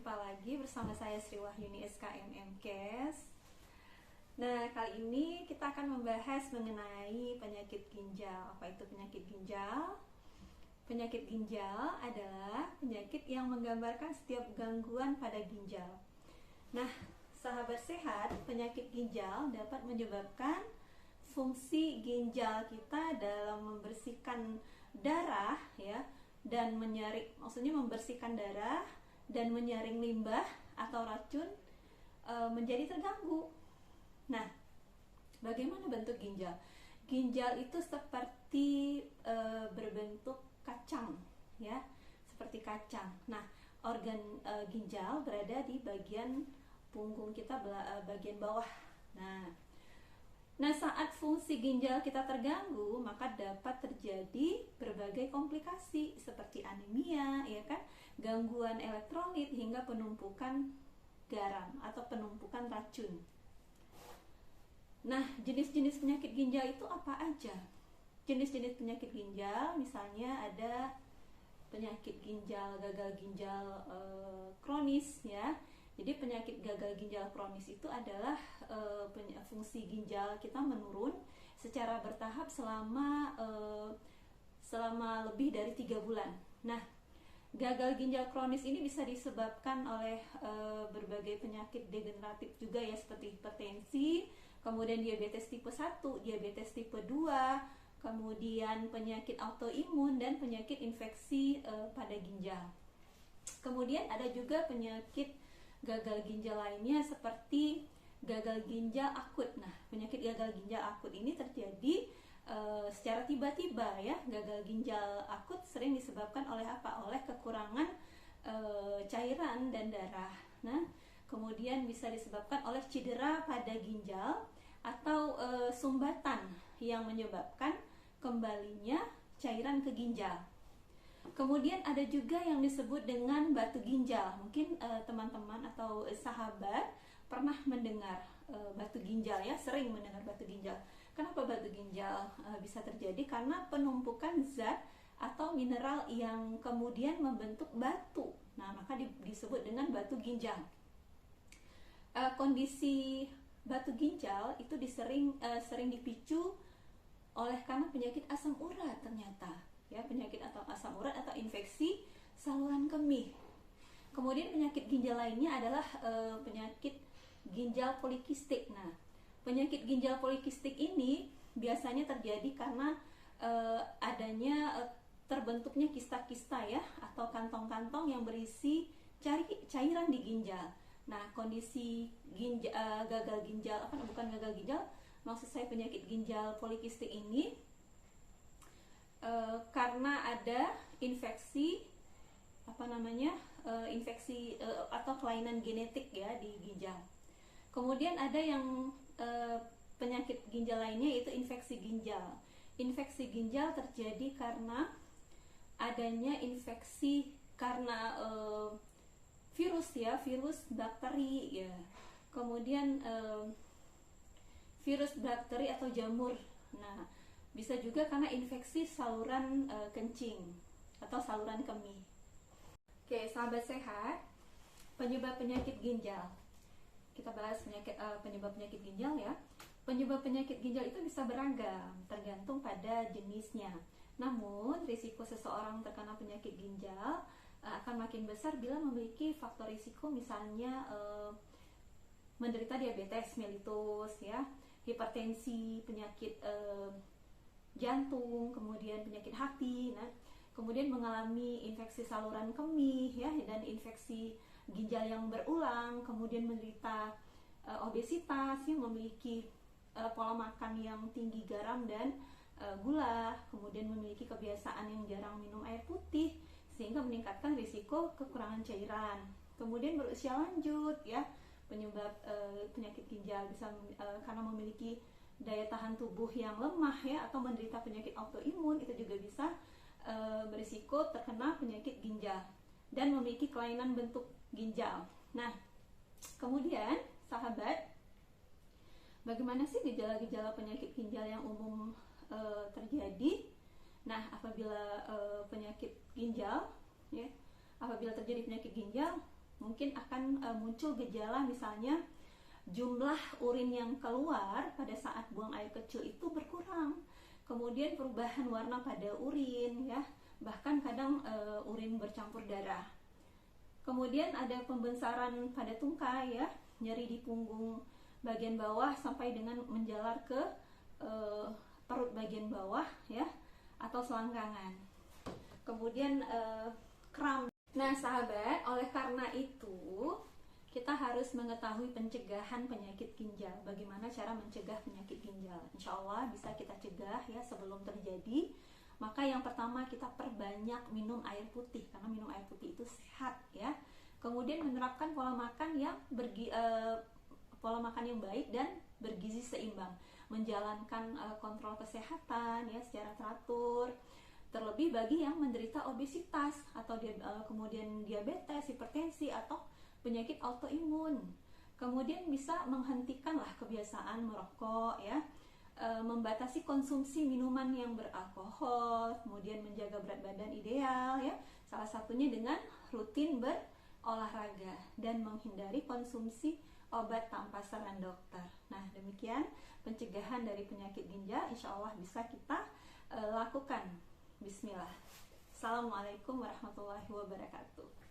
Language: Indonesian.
Jumpa lagi bersama saya Sri Wahyuni SKM MKes. Nah, kali ini kita akan membahas mengenai penyakit ginjal. Apa itu penyakit ginjal? Penyakit ginjal adalah penyakit yang menggambarkan setiap gangguan pada ginjal. Nah, sahabat sehat, penyakit ginjal dapat menyebabkan fungsi ginjal kita dalam membersihkan darah ya, dan membersihkan darah dan menyaring limbah atau racun menjadi terganggu. Nah, bagaimana bentuk ginjal? Ginjal itu seperti berbentuk kacang ya, seperti kacang. Nah, organ ginjal berada di bagian punggung kita, bagian bawah. Nah, saat fungsi ginjal kita terganggu, maka dapat terjadi berbagai komplikasi seperti anemia, ya kan, gangguan elektrolit hingga penumpukan garam atau penumpukan racun. Nah, jenis-jenis penyakit ginjal itu apa aja? Jenis-jenis penyakit ginjal misalnya ada penyakit ginjal, gagal ginjal kronis ya. Jadi penyakit gagal ginjal kronis itu adalah fungsi ginjal kita menurun secara bertahap selama lebih dari 3 bulan. Nah, gagal ginjal kronis ini bisa disebabkan oleh berbagai penyakit degeneratif juga ya, seperti hipertensi, kemudian diabetes tipe 1, diabetes tipe 2, kemudian penyakit autoimun dan penyakit infeksi pada ginjal. Kemudian ada juga penyakit gagal ginjal lainnya seperti gagal ginjal akut. Nah, penyakit gagal ginjal akut ini terjadi secara tiba-tiba ya. Gagal ginjal akut sering disebabkan oleh apa? Oleh kekurangan cairan dan darah. Nah, kemudian bisa disebabkan oleh cedera pada ginjal atau sumbatan yang menyebabkan kembalinya cairan ke ginjal. Kemudian ada juga yang disebut dengan batu ginjal. Mungkin teman-teman atau sahabat pernah mendengar batu ginjal ya, sering mendengar batu ginjal. Kenapa batu ginjal bisa terjadi? Karena penumpukan zat atau mineral yang kemudian membentuk batu. Nah, maka disebut dengan batu ginjal. Kondisi batu ginjal itu sering dipicu oleh karena penyakit asam urat ternyata. Ya, penyakit atau asam urat atau infeksi saluran kemih. Kemudian penyakit ginjal lainnya adalah penyakit ginjal polikistik. Nah, penyakit ginjal polikistik ini biasanya terjadi karena adanya terbentuknya kista-kista ya, atau kantong-kantong yang berisi cairan di ginjal. Nah, kondisi gagal ginjal, bukan gagal ginjal, maksud saya penyakit ginjal polikistik ini karena ada infeksi atau kelainan genetik ya di ginjal. Kemudian ada yang penyakit ginjal lainnya yaitu infeksi ginjal. Infeksi ginjal terjadi karena adanya infeksi karena virus bakteri ya. Kemudian virus bakteri atau jamur. Nah, bisa juga karena infeksi saluran kencing atau saluran kemih. Oke, sahabat sehat, penyebab penyakit ginjal. Kita bahas penyebab penyakit ginjal ya. Penyebab penyakit ginjal itu bisa beragam, tergantung pada jenisnya. Namun, risiko seseorang terkena penyakit ginjal akan makin besar bila memiliki faktor risiko, misalnya menderita diabetes mellitus ya, hipertensi, penyakit jantung, kemudian penyakit hati. Nah, kemudian mengalami infeksi saluran kemih ya, dan infeksi ginjal yang berulang, kemudian menderita obesitas yang memiliki pola makan yang tinggi garam dan gula, kemudian memiliki kebiasaan yang jarang minum air putih sehingga meningkatkan risiko kekurangan cairan. Kemudian berusia lanjut ya, penyebab penyakit ginjal bisa karena memiliki daya tahan tubuh yang lemah ya, atau menderita penyakit autoimun, itu juga bisa berisiko terkena penyakit ginjal dan memiliki kelainan bentuk ginjal. Nah, kemudian sahabat, bagaimana sih gejala-gejala penyakit ginjal yang umum terjadi? Nah, apabila terjadi penyakit ginjal, mungkin akan muncul gejala, misalnya jumlah urin yang keluar pada saat buang air kecil itu berkurang, kemudian perubahan warna pada urin ya, bahkan kadang urin bercampur darah. Kemudian ada pembesaran pada tungkai ya, nyeri di punggung bagian bawah sampai dengan menjalar ke perut bagian bawah ya, atau selangkangan. Kemudian kram. Nah sahabat, oleh karena itu kita harus mengetahui pencegahan penyakit ginjal. Bagaimana cara mencegah penyakit ginjal? Insya Allah bisa kita cegah ya sebelum terjadi. Maka yang pertama, kita perbanyak minum air putih, karena minum air putih itu sehat ya. Kemudian menerapkan pola makan yang baik dan bergizi seimbang, menjalankan kontrol kesehatan ya secara teratur. Terlebih bagi yang menderita obesitas atau kemudian diabetes, hipertensi atau penyakit autoimun. Kemudian bisa menghentikanlah kebiasaan merokok ya, membatasi konsumsi minuman yang beralkohol, kemudian menjaga berat badan ideal ya, salah satunya dengan rutin berolahraga dan menghindari konsumsi obat tanpa saran dokter. Nah demikian pencegahan dari penyakit ginjal, insya Allah bisa kita lakukan. Bismillah. Assalamualaikum warahmatullahi wabarakatuh.